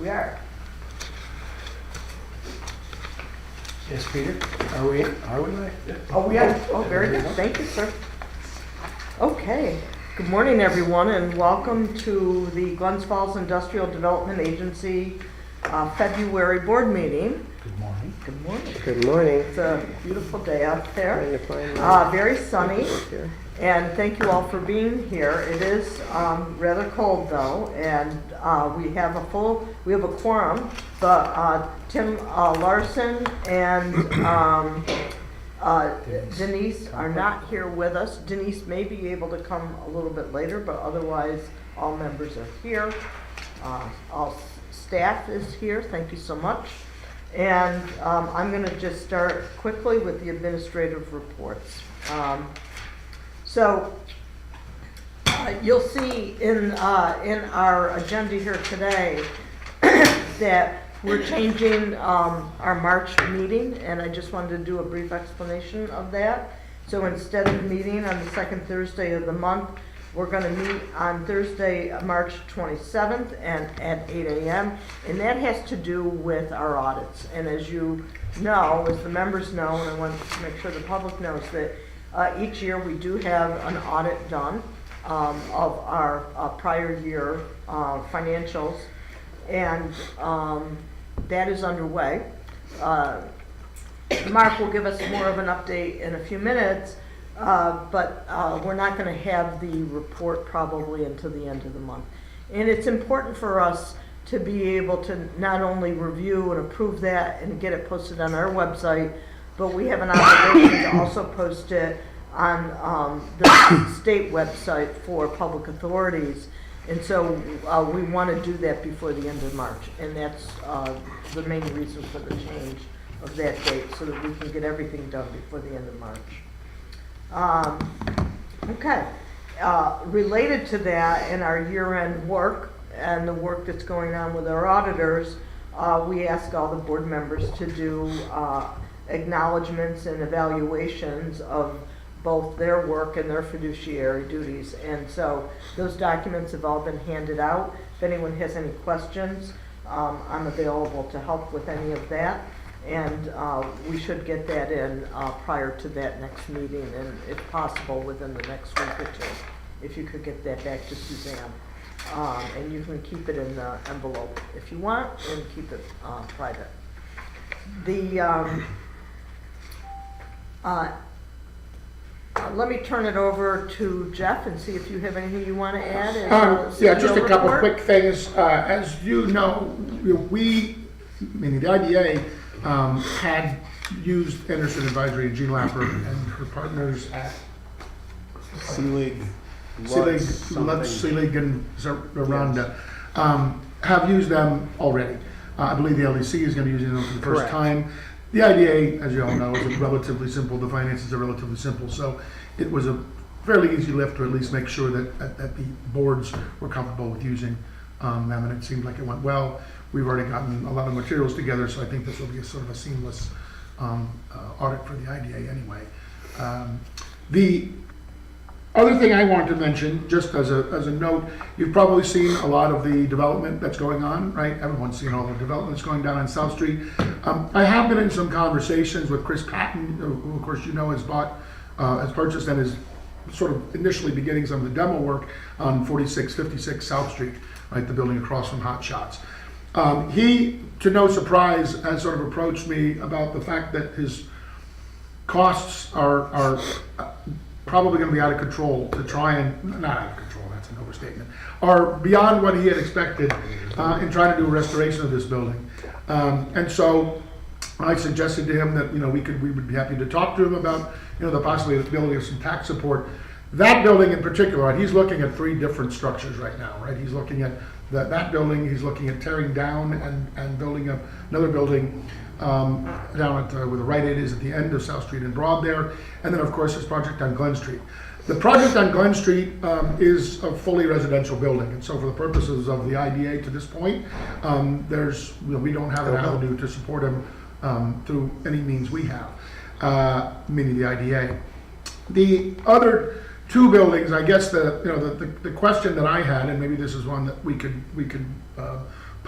We are. Yes, Peter, are we live? Yeah. Oh, we are. Oh, very good. Thank you, sir. Okay. Good morning, everyone, and welcome to the Glens Falls Industrial Development Agency February board meeting. Good morning. Good morning. Good morning. It's a beautiful day out there. Trying to find my Very sunny. paperwork here. And thank you all for being here. It is rather cold though, and we have a quorum, but Tim Larson and Denise are not here with us. Denise may be able to come a little bit later, but otherwise all members are here. All staff is here. Thank you so much. And I'm going to just start quickly with the administrative reports. So you'll see in our agenda here today that we're changing our March meeting, and I just wanted to do a brief explanation of that. So instead of meeting on the second Thursday of the month, we're going to meet on Thursday, March 27th and at 8 a.m. And that has to do with our audits. And as you know, as the members know, and I want to make sure the public knows that each year we do have an audit done of our prior year financials, and that is underway. Mark will give us more of an update in a few minutes, but we're not going to have the report probably until the end of the month. And it's important for us to be able to not only review and approve that and get it posted on our website, but we have an obligation to also post it on the state website for public authorities. And so we want to do that before the end of March. And that's the main reason for the change of that date, so that we can get everything done before the end of March. Okay. Related to that, in our year-end work and the work that's going on with our auditors, we ask all the board members to do acknowledgements and evaluations of both their work and their fiduciary duties. And so those documents have all been handed out. If anyone has any questions, I'm available to help with any of that. And we should get that in prior to that next meeting, and if possible within the next week or two, if you could get that back to Suzanne. And you can keep it in the envelope if you want, and keep it private. Let me turn it over to Jeff and see if you have anything you want to add. Yeah, just a couple report. quick things. As you know, we, meaning the IDA, had used Anderson Advisory and Jean Lapper and her partners at Seelig and Zaranda, have used them already. I believe the LDC is going to be using them for the first Correct. time. The IDA, as you all know, is relatively simple. The finances are relatively simple. So it was a fairly easy lift to at least make sure that the boards were comfortable with using them, and it seemed like it went well. We've already gotten a lot of materials together, so I think this will be a sort of a seamless audit for the IDA anyway. The other thing I want to mention, just as a note, you've probably seen a lot of the development that's going on, right? Everyone's seen all the development that's going down on South Street. I have been in some conversations with Chris Patton, who of course you know has purchased and is sort of initially beginning some of the demo work on 4656 South Street, right? The building across from Hot Shots. He, to no surprise, has sort of approached me about the fact that his costs are probably going to be out of control to try and, not out of control, that's an overstatement, are beyond what he had expected in trying to do a restoration of this building. And so I suggested to him that, we would be happy to talk to him about, the possibility of some tax support. That building in particular, right, he's looking at 3 different structures right now, right? He's looking at that building, he's looking at tearing down and building up another building down at where the Rite Aid is at the end of South Street and Broad there, and then of course his project on Glen Street. The project on Glen Street is a fully residential building, and so for the purposes of the IDA to this point, we don't have an avenue to support him through any means we have, meaning the IDA. The other 2 buildings, I guess the question that I had, and maybe this is one that we could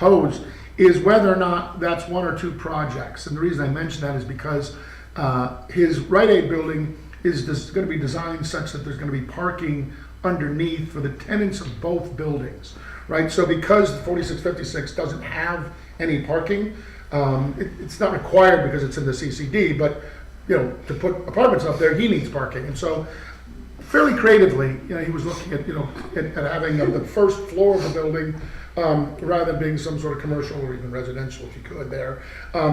pose is whether or not that's one or two projects. And the reason I mention that is because his Rite Aid building is going to be designed such that there's going to be parking underneath for the tenants of both buildings, right? So because 4656 doesn't have any parking, it's not required because it's in the CCD, but to put apartments up there, he needs parking. And so fairly creatively, he was looking at, at having the first floor of the building, rather than being some sort of commercial or even residential, if you could there.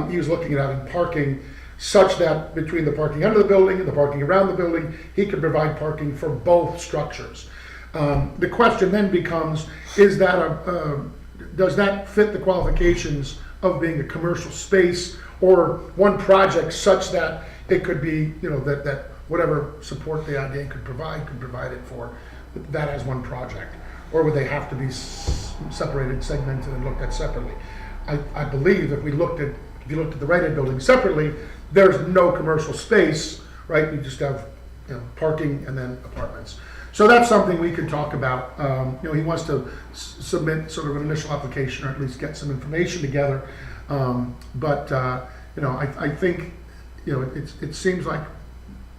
He was looking at having parking such that between the parking under the building and the parking around the building, he could provide parking for both structures. The question then becomes, does that fit the qualifications of being a commercial space or one project such that it could be, that whatever support the IDA could provide it for that as one project? Or would they have to be separated, segmented, and looked at separately? I believe if you looked at the Rite Aid building separately, there's no commercial space, right? You just have parking and then apartments. So that's something we could talk about. He wants to submit sort of an initial application or at least get some information together. I think it seems like,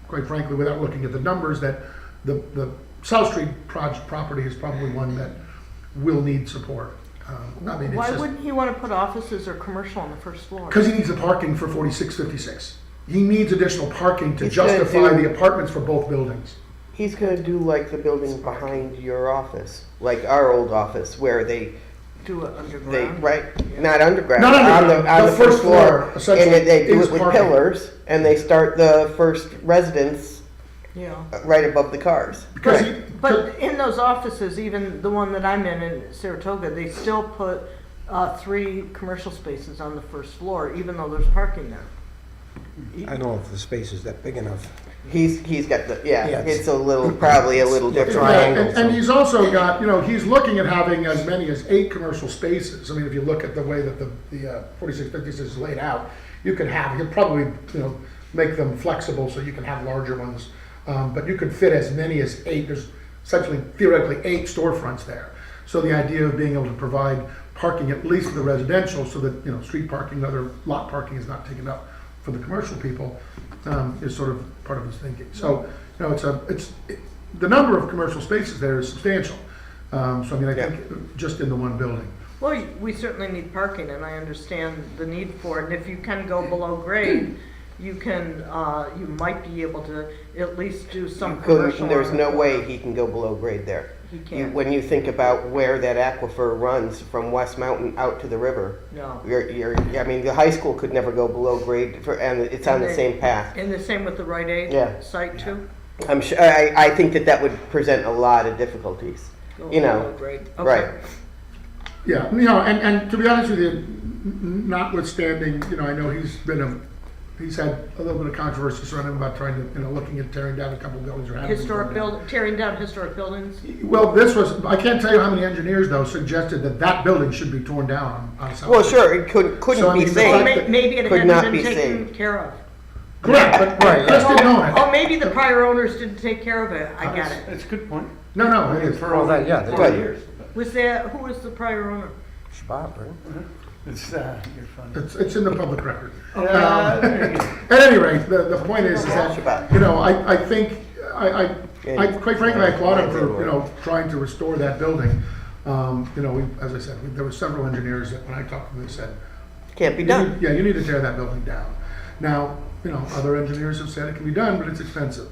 quite frankly, without looking at the numbers, that the South Street property is probably one that will need support. Why wouldn't he want to put offices or commercial on the first floor? Because he needs the parking for 4656. He needs additional parking to justify the apartments for both buildings. He's gonna do like the building behind your office, like our old office, where they Do it underground? not underground, Not underground. on the The first first floor. floor, essentially, And they do is it with parking. pillars, and they start the first residence Yeah. right above the cars. Because But in those offices, even the one that I'm in Saratoga, they still put 3 commercial spaces on the first floor, even though there's parking there. I don't know if the space is that big enough. He's got the, Yes. it's probably a little different. triangle. and he's also got, he's looking at having as many as 8 commercial spaces. I mean, if you look at the way that the 4656 is laid out, you could probably, make them flexible so you can have larger ones. But you could fit as many as 8. There's essentially, theoretically, 8 storefronts there. So the idea of being able to provide parking, at least for the residential, so that, street parking, other lot parking is not taken up for the commercial people, is sort of part of his thinking. So, the number of commercial spaces there is substantial. I think just in the one building. Well, we certainly need parking, and I understand the need for it. And if you can go below grade, you might be able to at least do some commercial. There's no way he can go below grade there. He can't. When you think about where that aquifer runs from West Mountain out to the river, No. the high school could never go below grade, and it's on the same path. And the same with the Rite Aid Yeah. site too? I'm sure. I think that would present a lot of difficulties. Go You know, below grade. Okay. right. Yeah, and to be honest with you, notwithstanding, I know he's had a little bit of controversy surrounding him about trying to, looking at tearing down a couple of buildings or having them torn down. Tearing down historic buildings? Well, I can't tell you how many engineers though suggested that building should be torn down on South Well, Street. sure, it couldn't So, I be mean, the Or fact safe. that- maybe it Could hadn't not been be taken saved. care of. Correct, but Chris didn't own it. Oh, maybe the prior owners didn't take care of it. I got it. It's a good point. No, it is. Well, that, yeah, For Good. years. Who was the prior owner? Shabbat, right? It's, you're funny. It's in the public record. There you go. At any rate, the point is that, Shabbat. I think, quite frankly, I applaud him for, trying to restore that building. As I said, there were several engineers that when I talked to them, they said, Can't be done. you need to tear that building down. Now, other engineers have said it can be done, but it's expensive.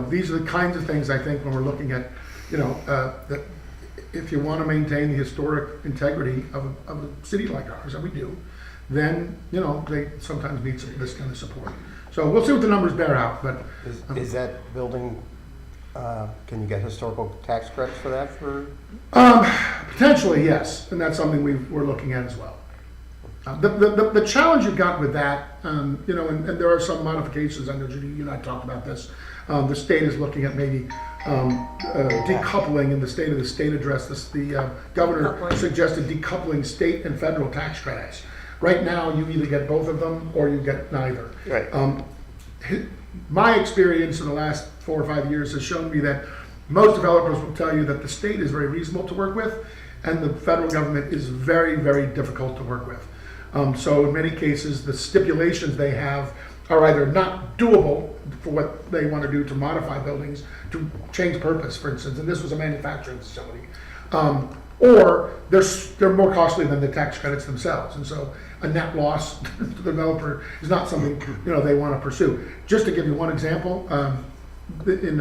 These are the kinds of things I think when we're looking at, that if you want to maintain the historic integrity of a city like ours, and we do, then, they sometimes need this kind of support. So we'll see what the numbers bear out, but. Is that building, can you get historical tax credits for that Potentially, yes, and that's something we're looking at as well. The challenge you've got with that, and there are some modifications. I know Judy, you and I talked about this. The state is looking at maybe decoupling in the State of the State address. The governor Decoupling. suggested decoupling state and federal tax credits. Right now, you either get both of them or you get neither. Right. My experience in the last 4 or 5 years has shown me that most developers will tell you that the state is very reasonable to work with, and the federal government is very, very difficult to work with. So in many cases, the stipulations they have are either not doable for what they want to do to modify buildings, to change purpose, for instance, and this was a manufacturing facility, or they're more costly than the tax credits themselves, and so a net loss to the developer is not something they want to pursue. Just to give you one example, in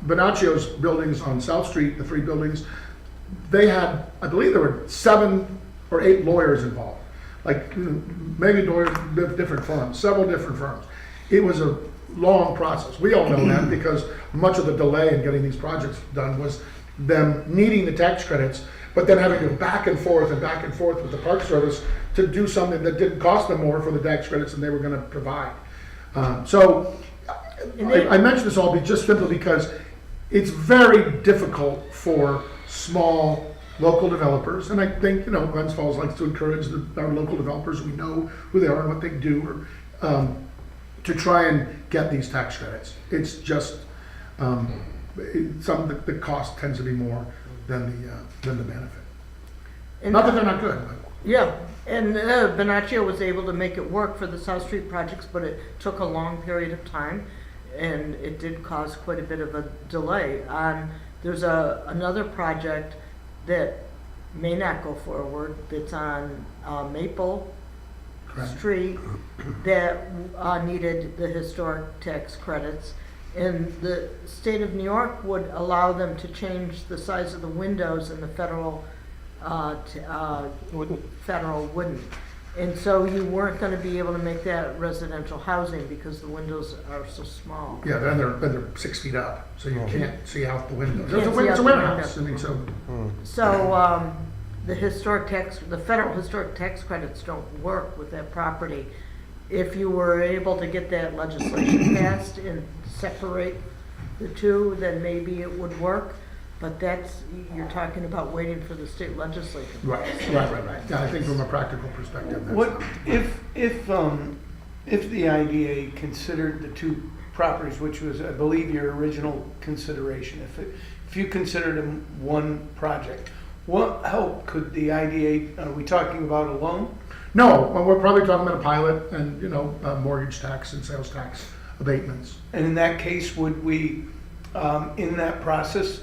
Bonaccio's buildings on South Street, the 3 buildings, they had, I believe there were 7 or 8 lawyers involved, like maybe lawyers, different firms, several different firms. It was a long process. We all know that because much of the delay in getting these projects done was them needing the tax credits, but then having to go back and forth with the Park Service to do something that didn't cost them more for the tax credits than they were going to provide. So I mention this all just simply because it's very difficult for small local developers, and I think Glens Falls likes to encourage our local developers, we know who they are and what they do, to try and get these tax credits. It's just something that the cost tends to be more than the benefit. And, not that they're not good, but yeah, and Bonaccio was able to make it work for the South Street projects, but it took a long period of time, and it did cause quite a bit of a delay. There's another project that may not go forward that's on Maple correct. Street that needed the historic tax credits. And the state of New York would allow them to change the size of the windows, and the federal wouldn't. And so you weren't going to be able to make that residential housing because the windows are so small. Yeah, then they're 6 feet up, so you can't see out the windows. Can't It's see a out the warehouse. I windows. mean, so So the federal historic tax credits don't work with that property. If you were able to get that legislation passed and separate the two, then maybe it would work. But you're talking about waiting for the state legislature. right. Yeah, I think from a practical perspective, that's What, if the IDA considered the 2 properties, which was, I believe, your original consideration, if you considered them one project, what help could the IDA, are we talking about a loan? No, well, we're probably talking about a pilot and mortgage tax and sales tax abatements. And in that case, would we, in that process,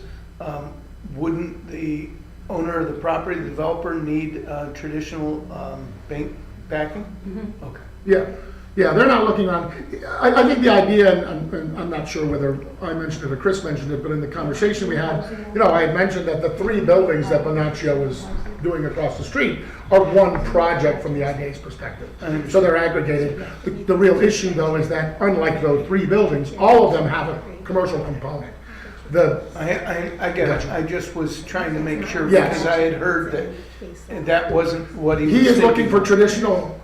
wouldn't the owner of the property, the developer, need traditional bank backing? Mm-hmm. Okay. Yeah, they're not looking on, I think the idea, and I'm not sure whether I mentioned it or Chris mentioned it, but in the conversation we had, I had mentioned that the 3 buildings that Bonaccio was doing across the street are one project from the IDA's perspective. So they're aggregated. The real issue though is that unlike those 3 buildings, all of them have a commercial component. I get it. I just was trying to make sure Yes. because I had heard that wasn't what he was He is thinking. looking for traditional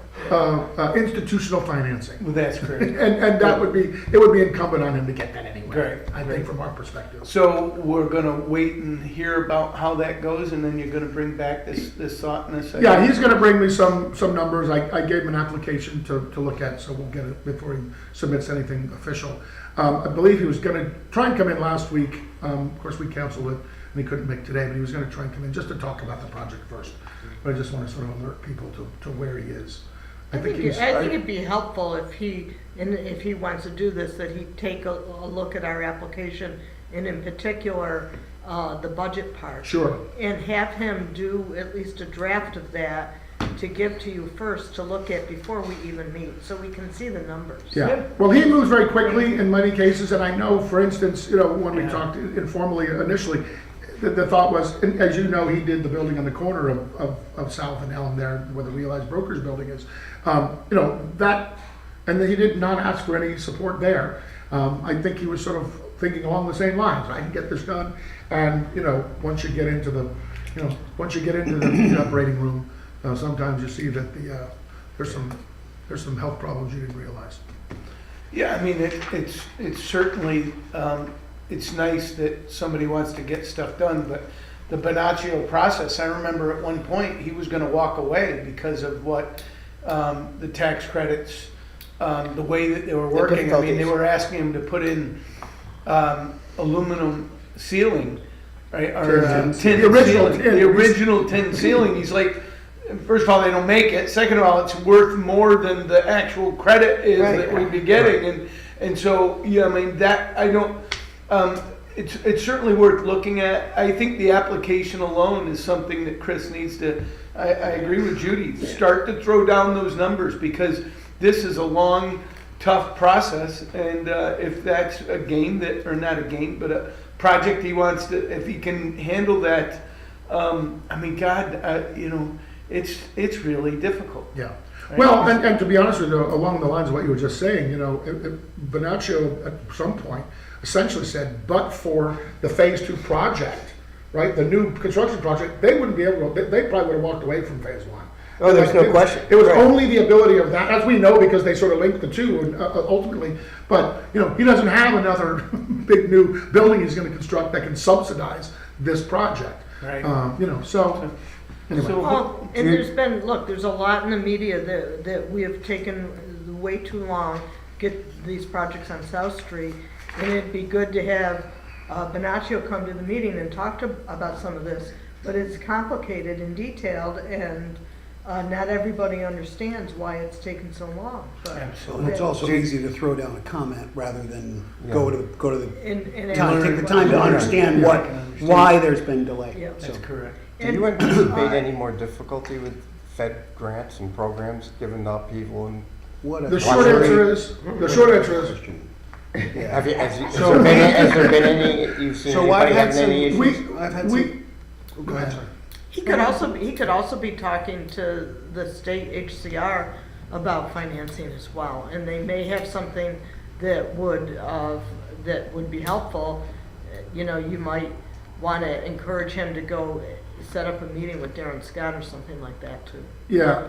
institutional financing. Well, that's great. And that would be incumbent on him to get that anyway. Great, I great. think from our perspective. So we're gonna wait and hear about how that goes, and then you're gonna bring back this thought in a second? Yeah, he's gonna bring me some numbers. I gave him an application to look at, so we'll get it before he submits anything official. I believe he was gonna try and come in last week. Of course, we canceled it, and he couldn't make today, but he was gonna try and come in just to talk about the project first. But I just wanna sort of alert people to where he is. I think it'd be helpful if he wants to do this, that he take a look at our application, and in particular, the budget part. Sure. And have him do at least a draft of that to give to you first to look at before we even meet, so we can see the numbers. Yeah, well, he moves very quickly in many cases, and I know, for instance, when we talked informally initially, the thought was, and as you know, he did the building on the corner of South and Elm there, where the Realized Brokers building is. That, and he did not ask for any support there. I think he was sort of thinking along the same lines. I can get this done, and once you get into the operating room, sometimes you see that there's some health problems you didn't realize. Yeah, I mean, it's certainly, it's nice that somebody wants to get stuff done, but the Bonaccio process, I remember at one point, he was gonna walk away because of what, the tax credits, the way that they were working. I mean, they difficulties. were asking him to put in, aluminum ceiling, right? Or Yeah. tin The original ceiling, tin. the original tin ceiling. He's like, first of all, they don't make it. Second of all, it's worth more than the actual credit is Right. that we'd be getting. And so, yeah, I mean, that, I don't, it's certainly worth looking at. I think the application alone is something that Chris needs to, I agree with Judy, start to throw down those numbers, because this is a long, tough process. And if that's a game that, or not a game, but a project he wants to, if he can handle that, I mean, God, you know, it's really difficult. Yeah. Right. Well, and to be honest with you, along the lines of what you were just saying, you know, Bonaccio at some point essentially said, but for the phase 2 project, right, the new construction project, they wouldn't be able to, they probably would have walked away from phase 1. Oh, there's no question. It was Right. only the ability of that, as we know, because they sort of linked the two ultimately. But, you know, he doesn't have another big new building he's going to construct that can subsidize this project. Right. You know, so anyway. So- Well, and there's been, look, there's a lot in the media that we have taken way too long, get these projects on South Street. And it'd be good to have Bonaccio come to the meeting and talk about some of this. But it's complicated and detailed, and not everybody understands why it's taken so long. But Absolutely. It's also easy to throw down a comment rather than go to the and time, take the time to understand Yeah. why there's been delay. Yeah. So, That's correct. Do you anticipate any more difficulty with Fed grants and programs, given the upheaval? And what a The short answer is, Yeah. has there been any? You've seen So I've anybody had having any some- issues? I've had Go ahead, sorry. he could also be talking to the state HCR about financing as well, and they may have something that would be helpful. You know, you might want to encourage him to go set up a meeting with Darren Scott or something like that too. Yeah,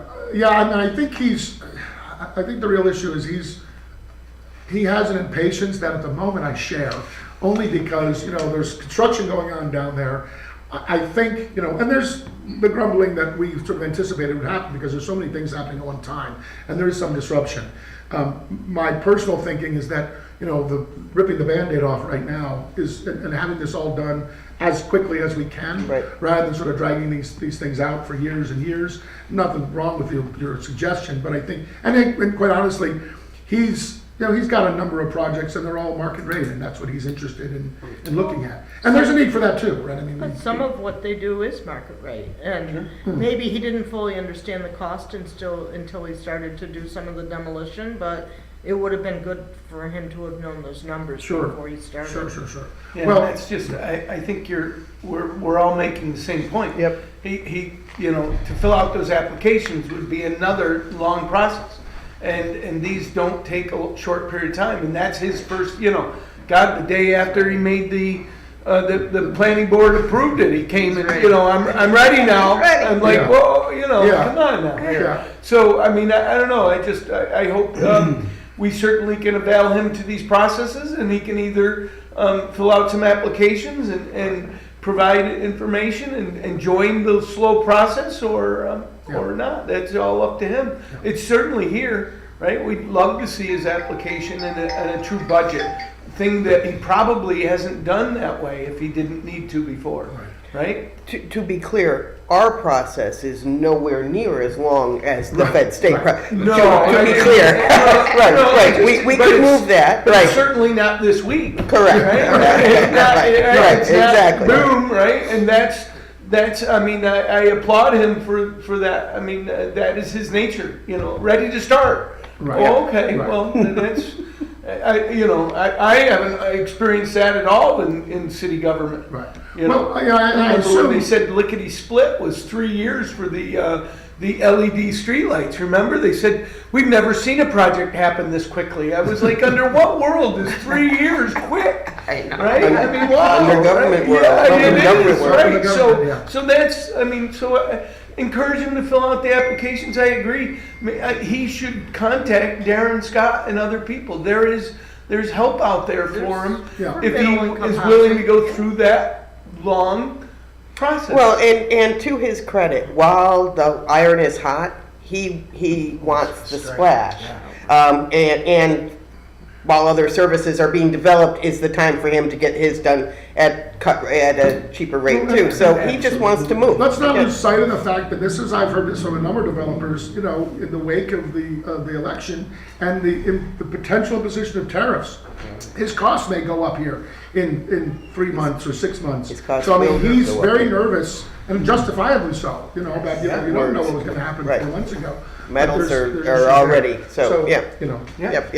I mean, I think the real issue is he has an impatience that at the moment I share, only because, you know, there's construction going on down there. I think, you know, and there's the grumbling that we sort of anticipated would happen because there's so many things happening at one time, and there is some disruption. My personal thinking is that, you know, the ripping the Band-Aid off right now is, and having this all done as quickly as we can, Right. rather than sort of dragging these things out for years and years. Nothing wrong with your suggestion, but I think, and quite honestly, he's got a number of projects and they're all market rate, and that's what he's interested in looking at. And there's a need for that too, right? I mean, But some of what they do is market rate, and maybe he didn't fully understand the cost until he started to do some of the demolition, but it would have been good for him to have known those numbers Sure. before he started. Sure. Yeah, Well, that's just, I think we're all making the same point. Yep. He, you know, to fill out those applications would be another long process. And these don't take a short period of time, and that's his first, you know, God, the day after he made the planning board approved it, he came and, you know, I'm ready now. Ready. I'm like, Yeah. whoa, you know, Yeah. come on now. Yeah. So, I mean, I don't know, I hope we certainly can avail him to these processes, and he can either fill out some applications and provide information and join the slow process, or not. That's all up to him. It's certainly here, right? We'd love to see his application and a true budget, thing that he probably hasn't done that way if he didn't need to before, right? To be clear, our process is nowhere near as long as the Fed state process. No, To be clear. Right. We But could it's- move that, But it's right. certainly not this week. Correct. Right? It's not- Right, it's not exactly. Boom, right? And that's, I mean, I applaud him for that. I mean, that is his nature, you know, ready to start. Right. Oh, okay, Right. well, that's, I haven't experienced that at all in city government. right. You know, Well, I remember when they assume, said lickety split was 3 years for the LED streetlights. Remember, they said we've never seen a project happen this quickly. I was like, under what world is 3 years quick? I know. Right? I mean, wow. Under government right? world. Yeah, Under it government is, world. right? Under So, government, yeah. so that's, I mean, encourage him to fill out the applications. I agree. He should contact Darren Scott and other people. There's help out there for him Yeah. if he Middle-income is willing to housing. go through that long process. Well, and to his credit, while the iron is hot, he wants the splash. And while other services are being developed, is the time for him to get his done at a cheaper rate too. So he just wants to move. Let's not lose sight of the fact that this is, I've heard this from a number of developers, you know, in the wake of the election and the potential imposition of tariffs. His costs may go up here in 3 months or 6 months. His costs So I mean, will he's go up. very nervous, and justifiably so, you know, about, you know, you don't know what was gonna happen Right. 4 months ago. But Metals there's are issues already, there. so, yeah. You know, Yep.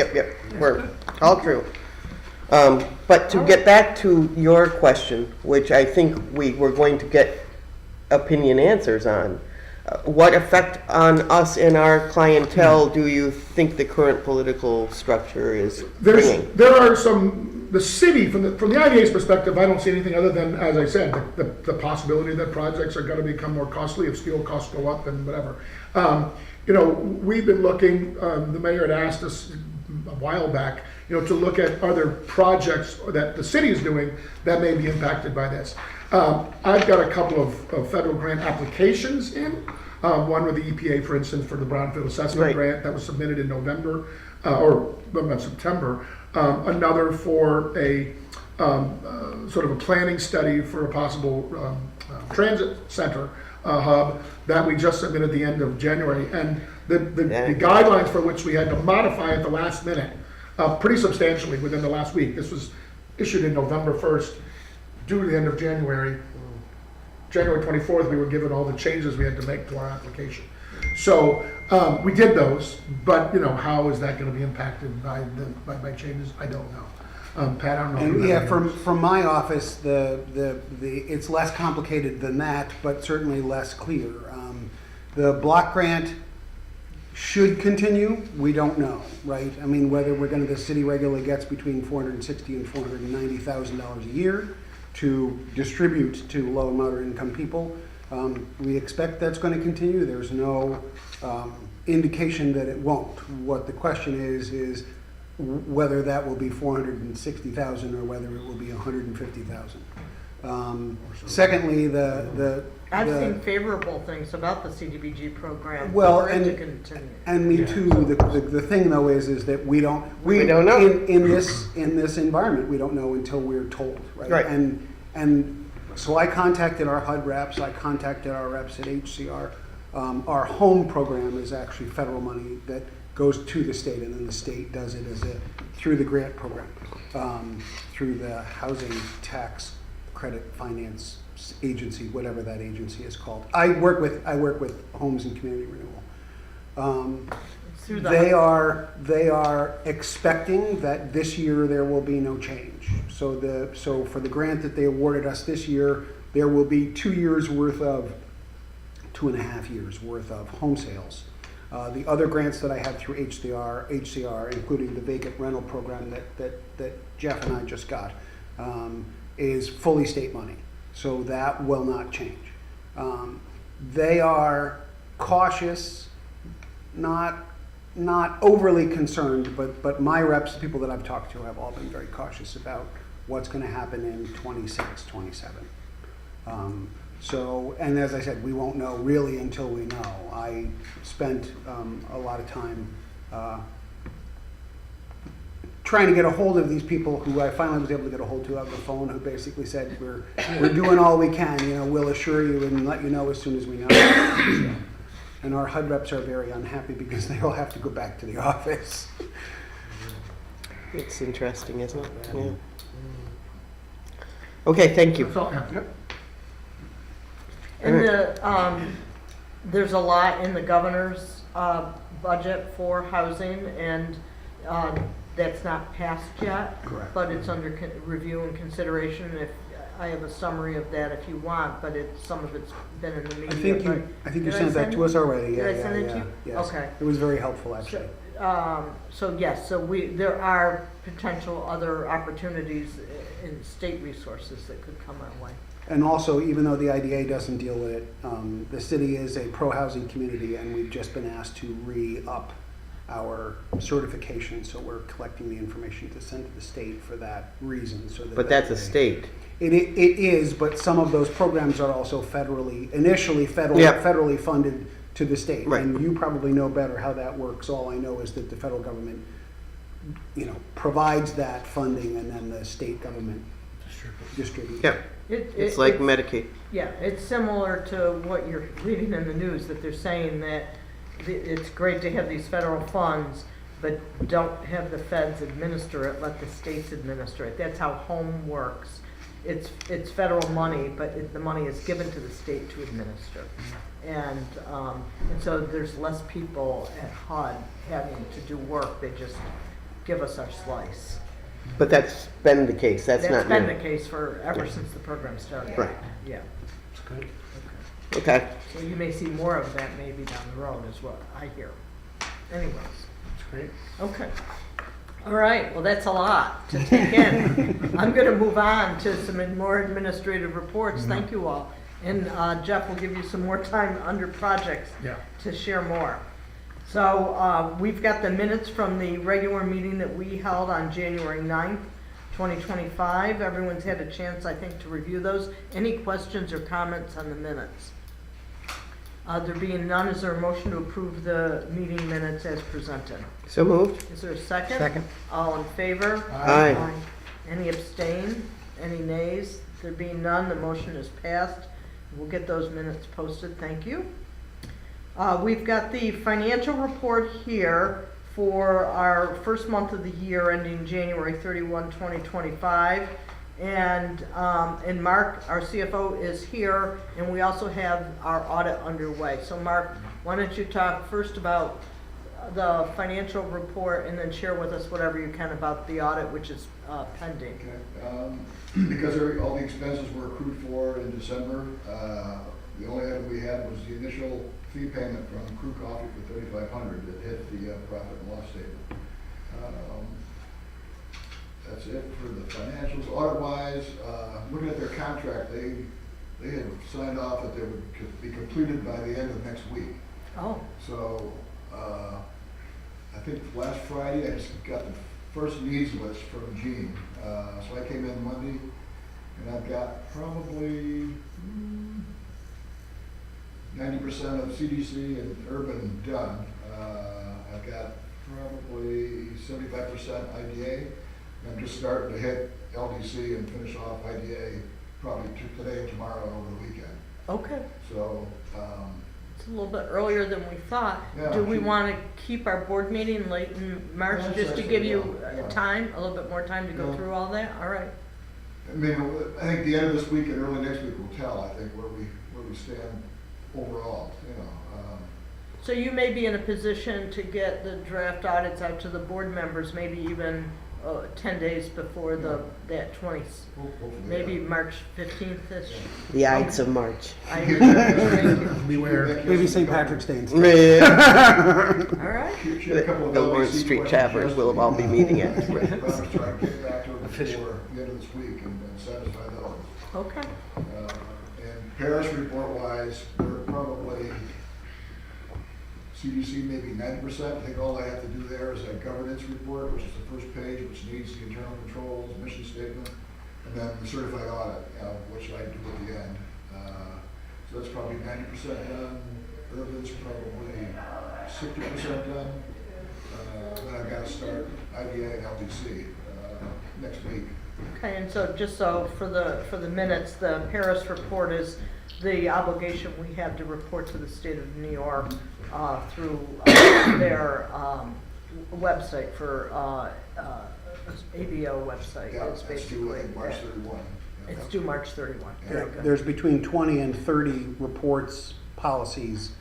We're all true. But to get back to your question, which I think we were going to get opinion answers on, what effect on us and our clientele do you think the current political structure is bringing? there are some, the city, from the IDA's perspective, I don't see anything other than, as I said, the possibility that projects are gonna become more costly if steel costs go up and whatever. You know, we've been looking, the mayor had asked us a while back, you know, to look at other projects that the city is doing that may be impacted by this. I've got a couple of federal grant applications in, one with the EPA, for instance, for the Brownfield Assessment Right. Grant that was submitted in November, or September. Another for a sort of a planning study for a possible transit center hub that we just submitted at the end of January. And the guidelines for which we had to modify at the last minute, pretty substantially within the last week. This was issued in November 1st, due to the end of January. January 24th, we were given all the changes we had to make to our application. So we did those, but you know, how is that going to be impacted by changes? I don't know. Pat, I don't know. if you And have yeah, any- from my office, it's less complicated than that, but certainly less clear. The block grant should continue. We don't know, right? I mean, whether the city regularly gets between $460,000 and $490,000 a year to distribute to low and moderate income people. We expect that's going to continue. There's no indication that it won't. What the question is whether that will be 460,000 or whether it will be 150,000. Secondly, I've seen favorable things about the CDBG program. Well, for it to and- continue. And me too. The thing though is that we don't don't know. in this environment we don't know until we're told, right? Right. And so I contacted our HUD reps. I contacted our reps at HCR. Our home program is actually federal money that goes to the state, and then the state does it through the grant program, through the Housing Tax Credit Finance Agency, whatever that agency is called. I work with Homes and Community Renewal. Through the- They are expecting that this year there will be no change. So for the grant that they awarded us this year, there will be 2.5 years worth of home sales. The other grants that I have through HCR, including the vacant rental program that Jeff and I just got, is fully state money. So that will not change. They are cautious, not overly concerned, but my reps, the people that I've talked to, have all been very cautious about what's going to happen in 26, 27. So, and as I said, we won't know really until we know. I spent a lot of time trying to get a hold of these people who I finally was able to get a hold of on the phone, who basically said, we're doing all we can, you know, we'll assure you and let you know as soon as we know. And our HUD reps are very unhappy because they all have to go back to the office. It's interesting, isn't it? Yeah. Okay, thank you. That's all, yeah. And there's a lot in the governor's budget for housing, and that's not passed yet. Correct. But it's under review and consideration. If I have a summary of that if you want, but some of it's been in the media. I think you Did I sent that send to us already. Did I Yeah, send it yeah, to you? yes. Okay. It was very helpful, actually. So yes, there are potential other opportunities in state resources that could come our way. And also, even though the IDA doesn't deal with it, the city is a pro-housing community, and we've just been asked to re-up our certification, so we're collecting the information to send to the state for that reason. So that But that's a state. It is, but some of those programs are also initially Yeah. federally funded to the state. Right. And you probably know better how that works. All I know is that the federal government, provides that funding, and then the state government distribute. Yeah, It- it's it- like Medicaid. Yeah, it's similar to what you're reading in the news, that they're saying that it's great to have these federal funds, but don't have the feds administer it, let the states administer it. That's how home works. It's federal money, but the money is given to the state to administer. And so there's less people at HUD having to do work, they just give us our slice. But that's been the case, that's not been the new. case ever since the program started. Right. Yeah. Okay, So you may see more of that maybe down the road is what I hear. Anyways, That's great. okay. All right, well, that's a lot to take in. I'm gonna move on to some more administrative reports. Thank you all. And Jeff will give you some more time under projects Yeah. to share more. So we've got the minutes from the regular meeting that we held on January 9th, 2025. Everyone's had a chance, I think, to review those. Any questions or comments on the minutes? There being none, is there a motion to approve the meeting minutes as presented? so moved? Is there a second? Second. All in favor? Aye. Any abstain? Any nays? There being none, the motion is passed. We'll get those minutes posted, thank you. We've got the financial report here for our first month of the year ending January 31, 2025. And Mark, our CFO, is here, and we also have our audit underway. So Mark, why don't you talk first about the financial report and then share with us whatever you can about the audit, which is pending. Okay. Because all the expenses were accrued for in December, the only item we had was the initial fee payment from Crew Coffee for $3,500 that hit the profit and loss statement. That's it for the financials. Audit-wise, looking at their contract, they had signed off that they would be completed by the end of next week. Oh, So, I think last Friday, I just got the first needs list from Gene. So I came in Monday, and I've got probably 90% of CDC and urban done. I've got probably 75% IDA. I'm just starting to hit LDC and finish off IDA probably today and tomorrow over the weekend. okay. So, It's a little bit earlier than we thought. Yeah, Do we keep- want to keep our board meeting late in March, Yeah, just to sure, give yeah, you yeah. time, a little bit more time to go Yeah. through all that? All right. I mean, I think the end of this week and early next week will tell, I think, where we stand overall, you know. So you may be in a position to get the draft audits out to the board members, maybe even 10 days before that 20, Hopefully, maybe yeah. March 15th-ish. The Ides of March. I hear you. Beware. Maybe St. Patrick's Day instead. Yeah. All right. She had a couple of The Lawrence LDC Street questions Tappers will all be meeting at. yesterday. I was trying to get back to her before the end of this week and satisfy those. Okay. And Paris report-wise, we're probably, CDC maybe 90%. I think all I have to do there is that governance report, which is the first page, which needs the internal controls, mission statement, and then the certified audit, which I do at the end. So that's probably 90% done. Urban's probably 60% done. Then I've got to start IDA and LDC next week. Okay, and so just so for the minutes, the Paris report is the obligation we have to report to the state of New York through their website for ABO website. Yeah, It's that's due, I basically think, March 31. It's due March 31. Very good. There's between 20 and 30 reports, policies,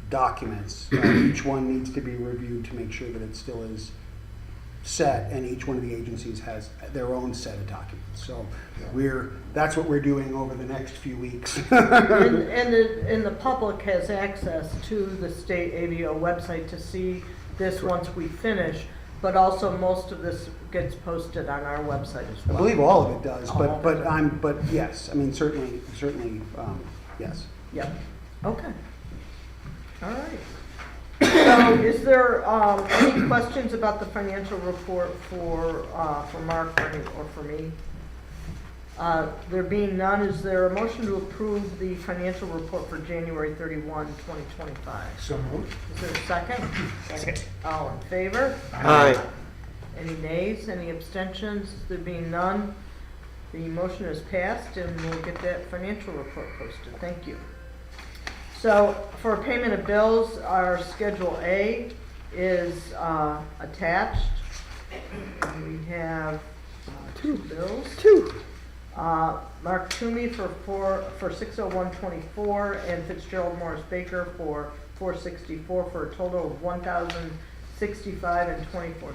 documents. Each one needs to be reviewed to make sure that it still is set, and each one of the agencies has their own set of documents. So that's what we're doing over the next few weeks. And the public has access to the state ABO website to see this once we finish, but also most of this gets posted on our website as I well. believe all of it does, Oh, but yes, I mean, certainly, yes. Yep, okay. All right. So is there any questions about the financial report for Mark or for me? There being none, is there a motion to approve the financial report for January 31, 2025? So moved. Is there a second? Second. All in favor? Aye. Any nays, any abstentions? There being none, The motion is passed, and we'll get that financial report posted. Thank you. So for payment of bills, our Schedule A is attached. We have two bills. Mark Toomey for 60124 and Fitzgerald Morris Baker for 464 for a total of $1,065.24.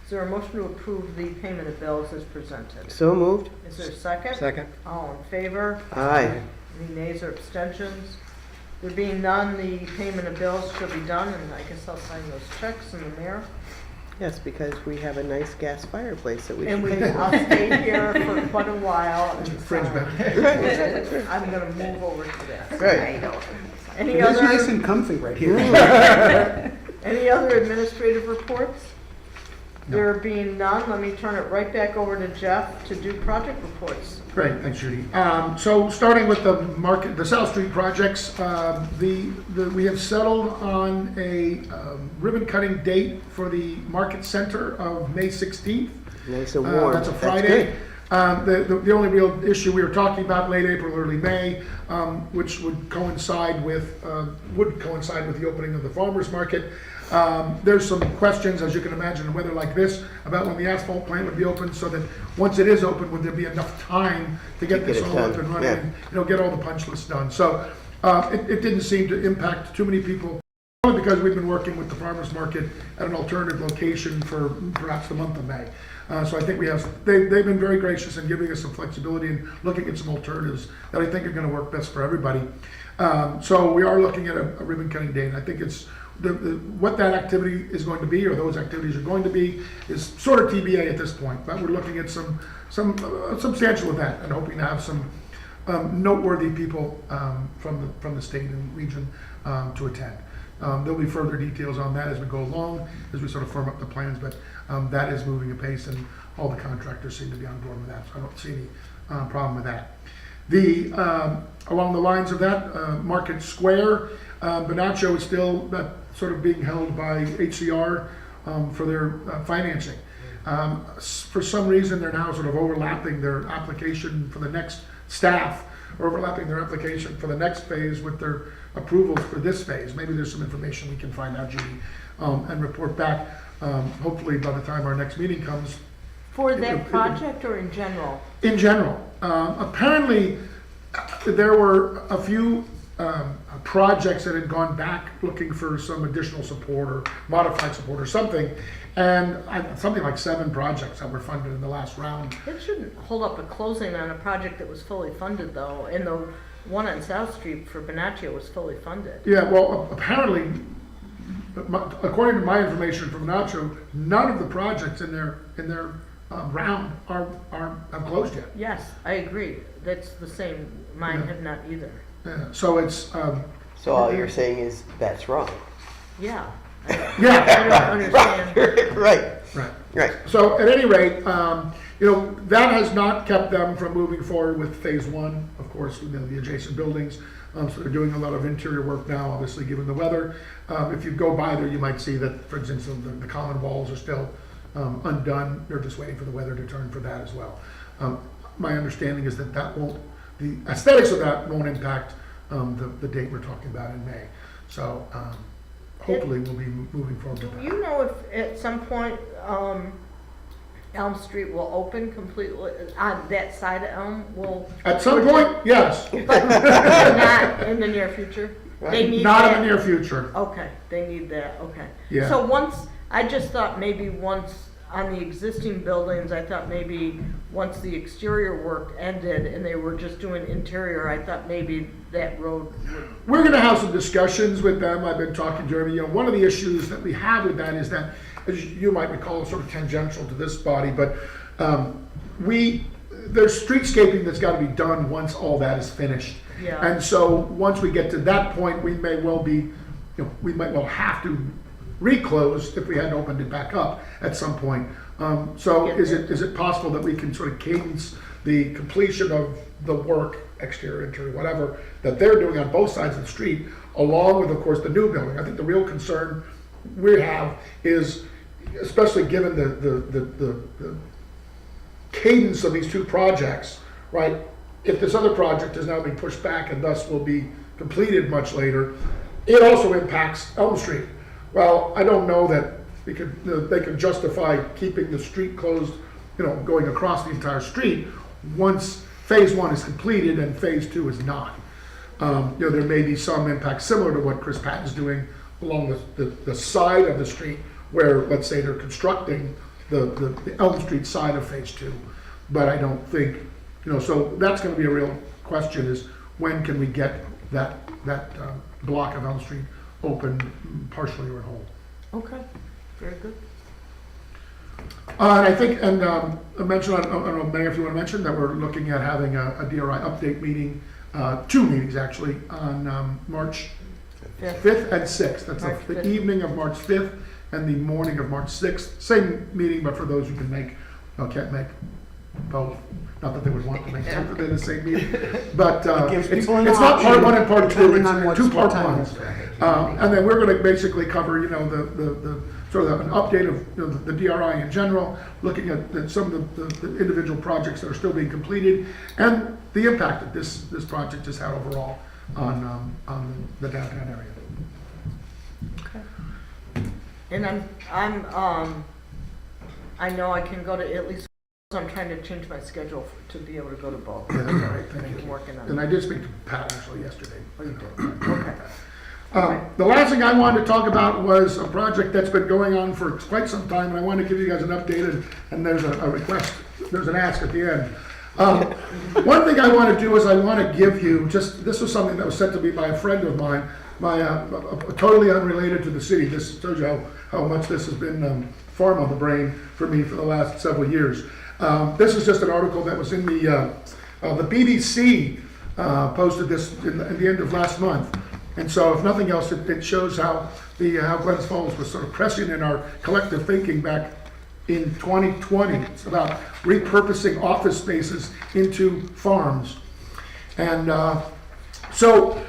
Is there a motion to approve the payment of bills as presented? So moved. Is there a second? Second. All in favor? Aye. Any nays or abstentions? There being none, the payment of bills shall be done, and I guess I'll sign those checks in the mayor. Yes, because we have a nice gas fireplace that we And should I'll stay here for quite a while. And Fringe sign. benefit. I'm gonna move over to that. Right. Any It is nice other, and comfy right here. any other administrative reports? There being none, let me turn it right back over to Jeff to do project reports. Great, thanks, Judy. So starting with the South Street projects, we have settled on a ribbon cutting date for the Market Center of May 16th. Nice and warm. That's a Friday. The only real issue we were talking about late April, early May, which would coincide with the opening of the farmers market. There's some questions, as you can imagine, in weather like this, about when the asphalt plant would be open, so that once it is open, would there be enough time to get this it all up done, and running, yeah. and, get all the punch lists done. So it didn't seem to impact too many people, probably because we've been working with the farmers market at an alternative location for perhaps the month of May. So I think they've been very gracious in giving us some flexibility and looking at some alternatives that I think are going to work best for everybody. So we are looking at a ribbon cutting day, and I think it's what that activity is going to be, or those activities are going to be, is sort of TBA at this point. But we're looking at some substantial event and hoping to have some noteworthy people from the state and region to attend. There'll be further details on that as we go along, as we sort of firm up the plans, but that is moving apace, and all the contractors seem to be on board with that, so I don't see any problem with that. Along the lines of that, Market Square, Bonaccio is still sort of being held by HCR for their financing. For some reason, they're now sort of overlapping their application for the next overlapping their application for the next phase with their approvals for this phase. Maybe there's some information we can find out, Judy, and report back, hopefully by the time our next meeting comes. For that project or in general? In general. Apparently, there were a few projects that had gone back looking for some additional support or modified support or something, and something like 7 projects that were funded in the last round. It shouldn't hold up a closing on a project that was fully funded, though, and the one on South Street for Bonaccio was fully funded. Yeah, well, apparently, according to my information from Bonaccio, none of the projects in their round have closed yet. Yes, I agree. That's the same. Mine Yeah. have not either. Yeah, so it's So all you're saying is that's wrong. Yeah. yeah, I don't understand. Right. right. So at any rate, that has not kept them from moving forward with phase 1. Of course, the adjacent buildings. So they're doing a lot of interior work now, obviously, given the weather. If you go by there, you might see that, for instance, the common walls are still undone. They're just waiting for the weather to turn for that as well. My understanding is that the aesthetics of that won't impact the date we're talking about in May. So hopefully we'll be moving forward Do with that. you know if at some point Elm Street will open completely, on that side of Elm will? At some point, yes. But not in the near future? They need Not in that? the near future. Okay, they need that, okay. Yeah. So I just thought maybe once on the existing buildings, I thought maybe once the exterior work ended and they were just doing interior, I thought maybe that road would. We're going to have some discussions with them. I've been talking to them. One of the issues that we have with that is that, as you might recall, sort of tangential to this body, but there's streetscaping that's got to be done once all that is finished. Yeah. And so once we get to that point, we might well have to reclose if we hadn't opened it back up at some point. So is it possible that we can sort of cadence the completion of the work, exterior, interior, whatever, that they're doing on both sides of the street, along with, of course, the new building? I think the real concern we have is, especially given cadence of these two projects, right? If this other project is now being pushed back and thus will be completed much later, it also impacts Elm Street. Well, I don't know that they could justify keeping the street closed, going across the entire street once phase 1 is completed and phase 2 is not. There may be some impact similar to what Chris Patton's doing along the side of the street where, let's say, they're constructing the Elm Street side of phase 2. But I don't think, so that's going to be a real question, is when can we get that block of Elm Street open partially or in whole? Okay, very good. And I think, and I mentioned, I don't know, Mayor, if you want to mention, that we're looking at having a DRI update meeting, 2 meetings actually, on March 5th and 6th. That's March the 5th. evening of March 5th and the morning of March 6th. Same meeting, but for those who can make, can't make both. Not that they would want to make both of them in the same meeting, but gives it's people an not part option, 1 and part 2, depending on it's what 2 part time ones. is. And then we're going to basically cover, the sort of an update of the DRI in general, looking at some of the individual projects that are still being completed, and the impact that this project has had overall on the downtown area. And I know I can go to at least, I'm trying to change my schedule to be able to go to both. Yeah, that's all right, thank I'm you. working on And it. I did speak to Pat actually yesterday. Oh, you did? Okay. The last thing I wanted to talk about was a project that's been going on for quite some time, and I wanted to give you guys an update, and there's a request, there's an ask at the end. One thing I want to do is I want to give you, this was something that was sent to me by a friend of mine, totally unrelated to the city. This tells you how much this has been farm on the brain for me for the last several years. This is just an article that was in the BBC posted this in the end of last month. And so if nothing else, it shows how Glens Falls was sort of prescient in our collective thinking back in 2020. It's about repurposing office spaces into farms. And so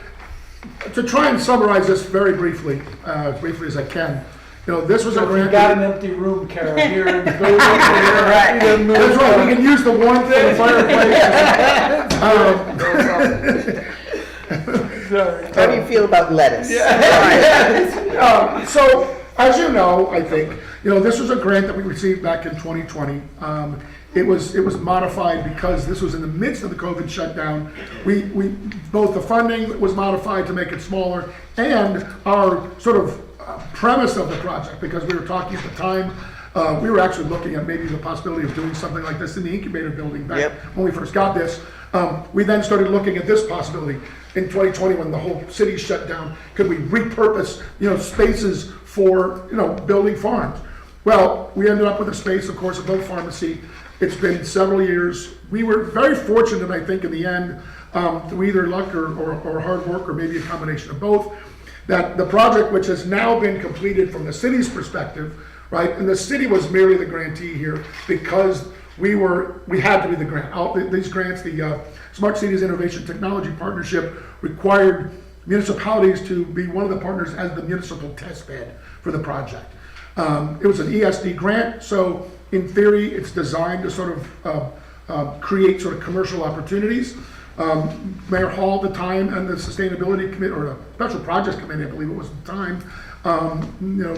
to try and summarize this very briefly, as briefly as I can, this was a So if grant. you got an empty room, Carol, here, and go over there. That's right, we can use the warmth of the fireplace. How do you feel about lettuce? So, as you know, I think, this was a grant that we received back in 2020. It was modified because this was in the midst of the COVID shutdown. We both the funding was modified to make it smaller, and our sort of premise of the project, because we were talking at the time, we were actually looking at maybe the possibility of doing something like this in the incubator building back Yep. when we first got this. We then started looking at this possibility in 2020 when the whole city shut down. Could we repurpose, spaces for, building farms? Well, we ended up with a space, of course, above pharmacy. It's been several years. We were very fortunate, I think, in the end, through either luck or hard work, or maybe a combination of both, that the project, which has now been completed from the city's perspective, right? And the city was merely the grantee here because we had to be the grant. These grants, the Smart Cities Innovation Technology Partnership, required municipalities to be one of the partners as the municipal test bed for the project. It was an ESD grant, so in theory, it's designed to sort of create sort of commercial opportunities. Mayor Hall at the time and the Sustainability Committee, or the Special Projects Committee, I believe it was at the time,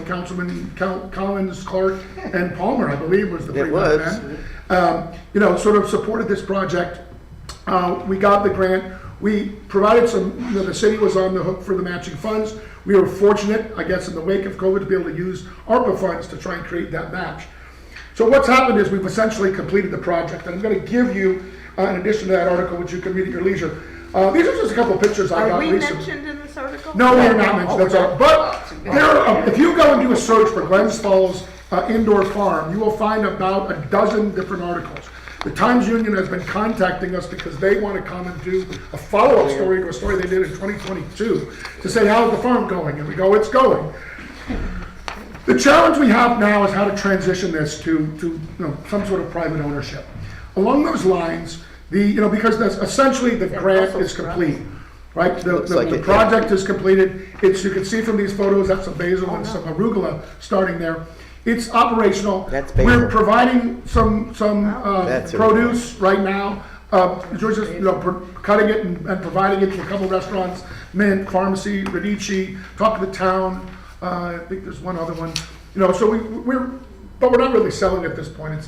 Councilman Collins, Clark, and Palmer, I believe was the It three was. men, sort of supported this project. We got the grant. We provided some, the city was on the hook for the matching funds. We were fortunate, I guess, in the wake of COVID to be able to use ARPA funds to try and create that match. So what's happened is we've essentially completed the project, and I'm going to give you, in addition to that article, which you can read at your leisure, these are just a couple of pictures I Are got we recently. mentioned in this article? No, we are not mentioned, that's all. But if you go and do a search for Glens Falls Indoor Farm, you will find about a dozen different articles. The Times Union has been contacting us because they want to come and do a follow-up story to a story they did in 2022 to say, how's the farm going? And we go, it's going. The challenge we have now is how to transition this to some sort of private ownership. Along those lines, because essentially the grant is complete, right? Looks like The it, project is completed. You can see from these photos, that's some basil and some arugula starting there. It's operational. That's We're basic. providing some That's it. produce right now. George is, cutting it and providing it to a couple restaurants, Mint, Pharmacy, Radici, talk to the town. I think there's one other one. So but we're not really selling at this point. It's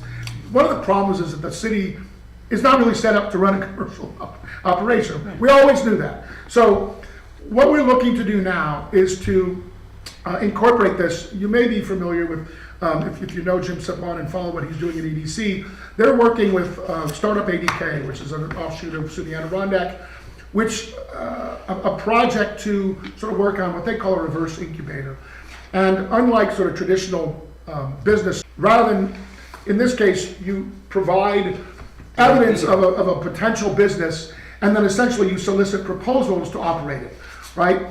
one of the problems is that the city is not really set up to run a commercial operation. We always knew that. So what we're looking to do now is to incorporate this. You may be familiar with, if you know Jim Sepon and follow what he's doing at EDC, they're working with Startup ADK, which is an offshoot of City Adirondack, which a project to sort of work on what they call a reverse incubator. And unlike sort of traditional business, rather than, in this case, you provide evidence of a potential business, and then essentially you solicit proposals to operate it, right?